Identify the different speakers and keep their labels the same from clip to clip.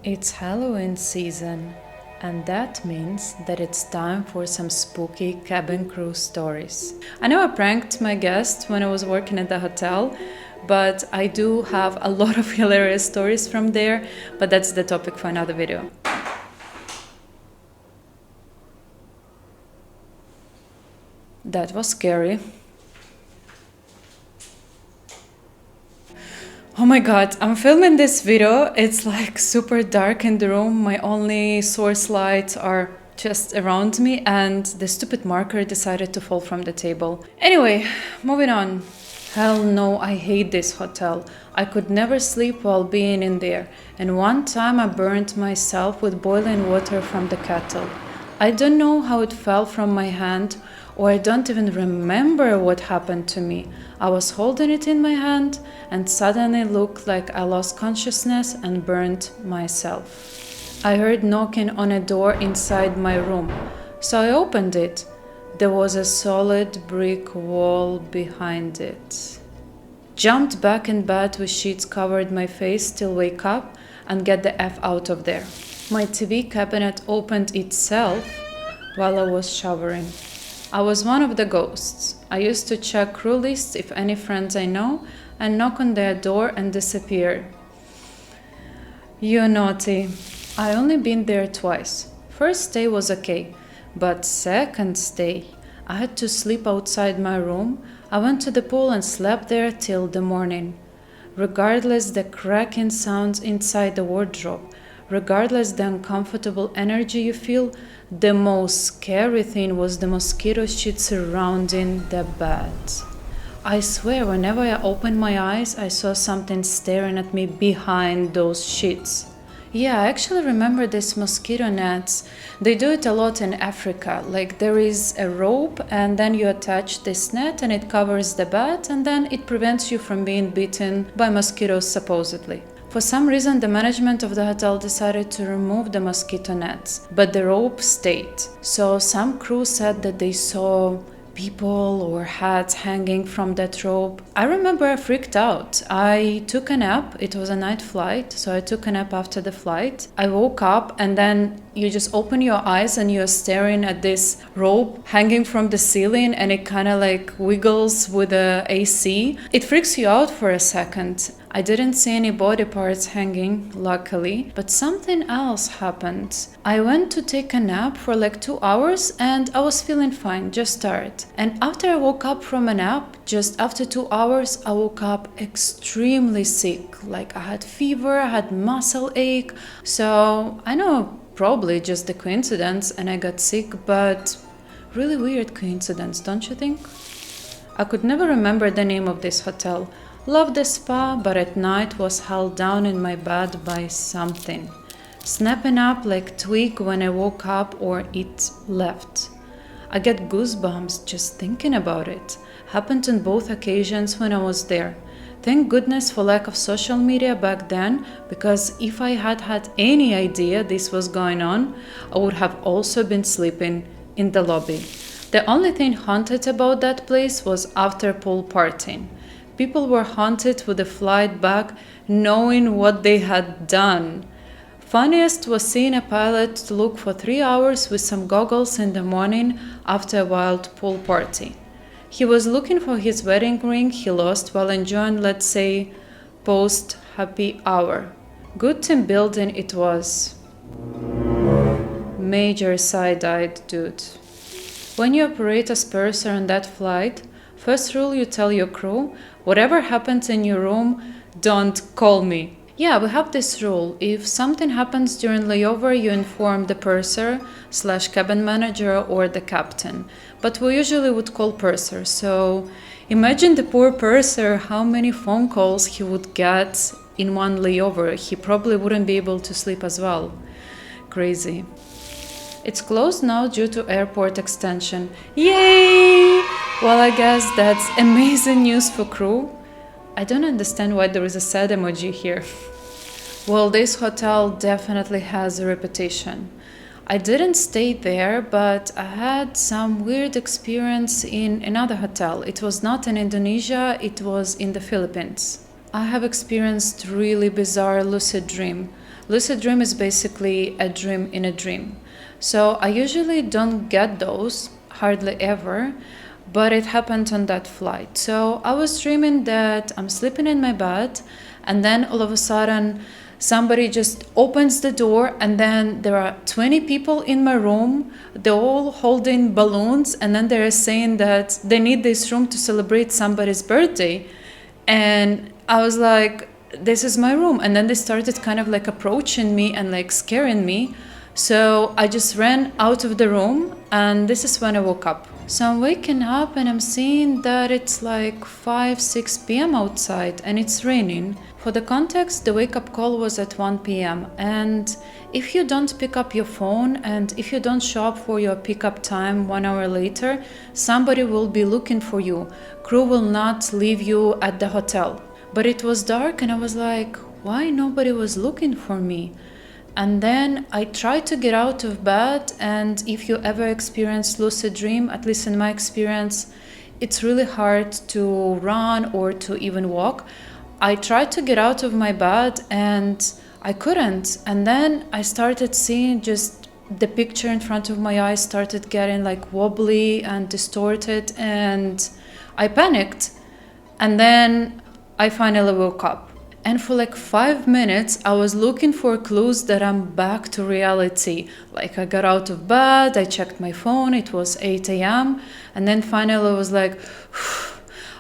Speaker 1: It's Halloween season, and that means that it's time for some spooky cabin crew stories. I know I pranked my guest when I was working at the hotel, but I do have a lot of hilarious stories from there, but that's the topic for another video. That was scary. Oh my god, I'm filming this video. It's like super dark in the room. My only source lights are just around me, and the stupid marker decided to fall from the table. Anyway, moving on. Hell no, I hate this hotel. I could never sleep while being in there, and one time I burned myself with boiling water from the kettle. I don't know how it fell from my hand, or I don't even remember what happened to me. I was holding it in my hand and suddenly looked like I lost consciousness and burned myself. I heard knocking on a door inside my room, so I opened it. There was a solid brick wall behind it. Jumped back in bed with sheets covered my face till wake up and get the F out of there. My TV cabinet opened itself while I was showering. I was one of the ghosts. I used to check crew lists if any friends I know and knock on their door and disappear. You naughty. I only been there twice. First day was okay, but second stay, I had to sleep outside my room. I went to the pool and slept there till the morning. Regardless the cracking sounds inside the wardrobe, regardless the uncomfortable energy you feel, the most scary thing was the mosquito shit surrounding the bed. I swear, whenever I opened my eyes, I saw something staring at me behind those sheets. Yeah, I actually remember these mosquito nets. They do it a lot in Africa. Like there is a rope and then you attach this net and it covers the bed and then it prevents you from being bitten by mosquitoes supposedly. For some reason, the management of the hotel decided to remove the mosquito nets, but the rope stayed. So some crew said that they saw people or hats hanging from that rope. I remember I freaked out. I took a nap. It was a night flight, so I took a nap after the flight. I woke up and then you just open your eyes and you're staring at this rope hanging from the ceiling and it kind of like wiggles with the AC. It freaks you out for a second. I didn't see any body parts hanging, luckily, but something else happened. I went to take a nap for like 2 hours and I was feeling fine, just tired. And after I woke up from a nap, just after 2 hours, I woke up extremely sick. Like I had fever, I had muscle ache. So I know probably just the coincidence and I got sick, but really weird coincidence, don't you think? I could never remember the name of this hotel. Loved the spa, but at night was held down in my bed by something. Snapping up like twig when I woke up or it left. I get goosebumps just thinking about it. Happened on both occasions when I was there. Thank goodness for lack of social media back then, because if I had had any idea this was going on, I would have also been sleeping in the lobby. The only thing haunted about that place was after pool partying. People were haunted with the flight back, knowing what they had done. Funniest was seeing a pilot to look for 3 hours with some goggles in the morning after a wild pool party. He was looking for his wedding ring he lost while enjoying, let's say, post-happy hour. Good team building it was. Major side-eyed dude. When you operate as purser on that flight, first rule you tell your crew, whatever happens in your room, don't call me. Yeah, we have this rule. If something happens during layover, you inform the purser / cabin manager or the captain. But we usually would call purser. So imagine the poor purser, how many phone calls he would get in one layover. He probably wouldn't be able to sleep as well. Crazy. It's closed now due to airport extension. Yay! Well, I guess that's amazing news for crew. I don't understand why there is a sad emoji here. Well, this hotel definitely has a reputation. I didn't stay there, but I had some weird experience in another hotel. It was not in Indonesia, it was in the Philippines. I have experienced really bizarre lucid dream. Lucid dream is basically a dream in a dream. So I usually don't get those, hardly ever, but it happened on that flight. So I was dreaming that I'm sleeping in my bed, and then all of a sudden, somebody just opens the door, and then there are 20 people in my room. They're all holding balloons, and then they're saying that they need this room to celebrate somebody's birthday. And I was like, this is my room. And then they started kind of like approaching me and like scaring me. So I just ran out of the room, and this is when I woke up. So I'm waking up and I'm seeing that it's like 6 p.m. outside and it's raining. For the context, the wake-up call was at 1 p.m. And if you don't pick up your phone and if you don't show up for your pickup time 1 hour later, somebody will be looking for you. Crew will not leave you at the hotel. But it was dark and I was like, why nobody was looking for me? And then I tried to get out of bed, and if you ever experience lucid dream, at least in my experience, it's really hard to run or to even walk. I tried to get out of my bed and I couldn't. And then I started seeing just the picture in front of my eyes started getting like wobbly and distorted, and I panicked. And then I finally woke up. And for like 5 minutes, I was looking for clues that I'm back to reality. Like I got out of bed, I checked my phone, it was 8 a.m. And then finally I was like,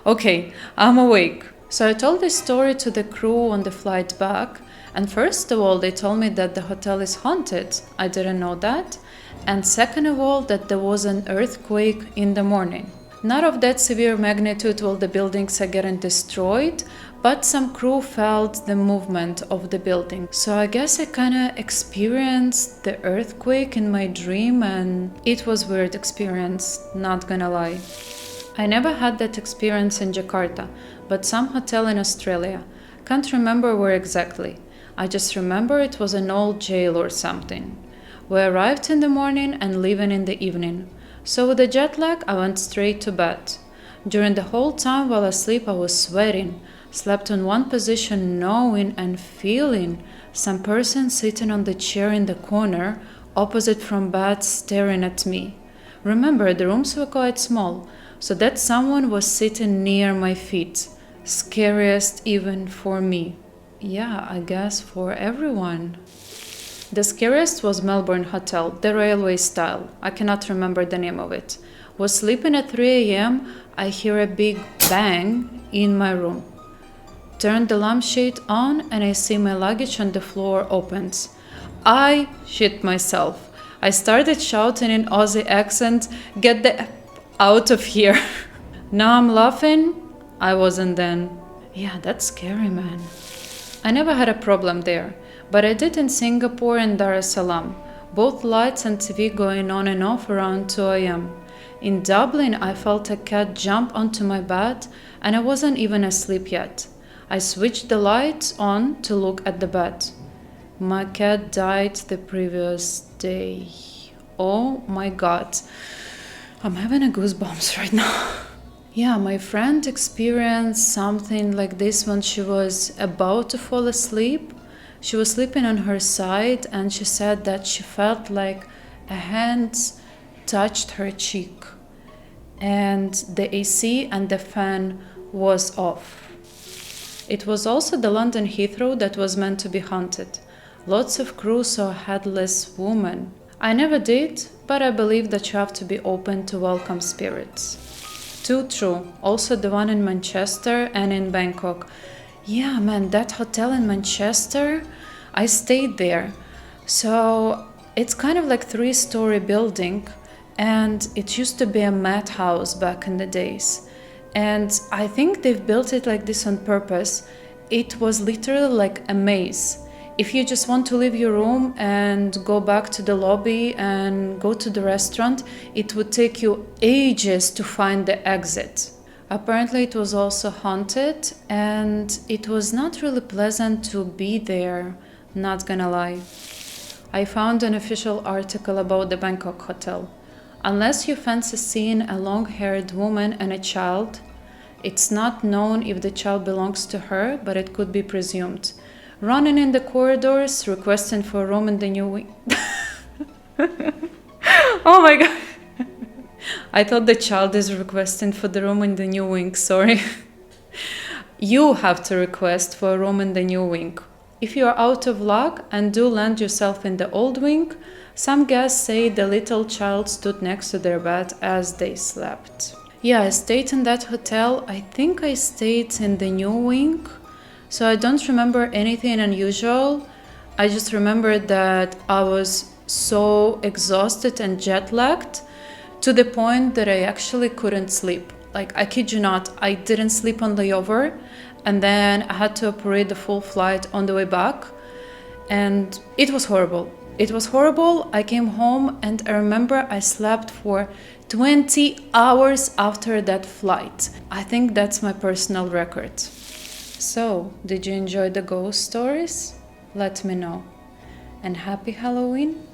Speaker 1: okay, I'm awake. So I told this story to the crew on the flight back. And first of all, they told me that the hotel is haunted. I didn't know that. And second of all, that there was an earthquake in the morning. Not of that severe magnitude while the buildings are getting destroyed, but some crew felt the movement of the building. So I guess I kind of experienced the earthquake in my dream, and it was a weird experience, not gonna lie. I never had that experience in Jakarta, but some hotel in Australia. Can't remember where exactly. I just remember it was an old jail or something. We arrived in the morning and leaving in the evening. So with the jet lag, I went straight to bed. During the whole time while asleep, I was sweating. Slept in one position, knowing and feeling some person sitting on the chair in the corner, opposite from bed, staring at me. Remember, the rooms were quite small, so that someone was sitting near my feet. Scariest even for me. Yeah, I guess for everyone. The scariest was Melbourne Hotel, the railway style. I cannot remember the name of it. Was sleeping at 3 a.m. I hear a big bang in my room. Turn the lampshade on and I see my luggage on the floor opens. I shit myself. I started shouting in Aussie accent, "Get the F out of here." Now I'm laughing. I wasn't then. Yeah, that's scary, man. I never had a problem there, but I did in Singapore and Dar es Salaam. Both lights and TV going on and off around 2 a.m. In Dublin, I felt a cat jump onto my bed and I wasn't even asleep yet. I switched the lights on to look at the bed. My cat died the previous day. Oh my god. I'm having a goosebumps right now. Yeah, my friend experienced something like this when she was about to fall asleep. She was sleeping on her side and she said that she felt like a hand touched her cheek and the AC and the fan was off. It was also the London Heathrow that was meant to be haunted. Lots of crew saw a headless woman. I never did, but I believe that you have to be open to welcome spirits. Too true. Also the one in Manchester and in Bangkok. Yeah, man, that hotel in Manchester, I stayed there. So it's kind of like 3-story building, and it used to be a madhouse back in the days. And I think they've built it like this on purpose. It was literally like a maze. If you just want to leave your room and go back to the lobby and go to the restaurant, it would take you ages to find the exit. Apparently it was also haunted and it was not really pleasant to be there, not gonna lie. I found an official article about the Bangkok hotel. Unless you fancy seeing a long-haired woman and a child, it's not known if the child belongs to her, but it could be presumed. running in the corridors, requesting for a room in the new wing. Oh my god. I thought the child is requesting for the room in the new wing, sorry. You have to request for a room in the new wing. If you are out of luck and do land yourself in the old wing, some guests say the little child stood next to their bed as they slept. Yeah, I stayed in that hotel. I think I stayed in the new wing, so I don't remember anything unusual. I just remember that I was so exhausted and jet lagged to the point that I actually couldn't sleep. Like, I kid you not, I didn't sleep on layover, and then I had to operate the full flight on the way back, and it was horrible. It was horrible. I came home and I remember I slept for 20 hours after that flight. I think that's my personal record. So, did you enjoy the ghost stories? Let me know. And happy Halloween!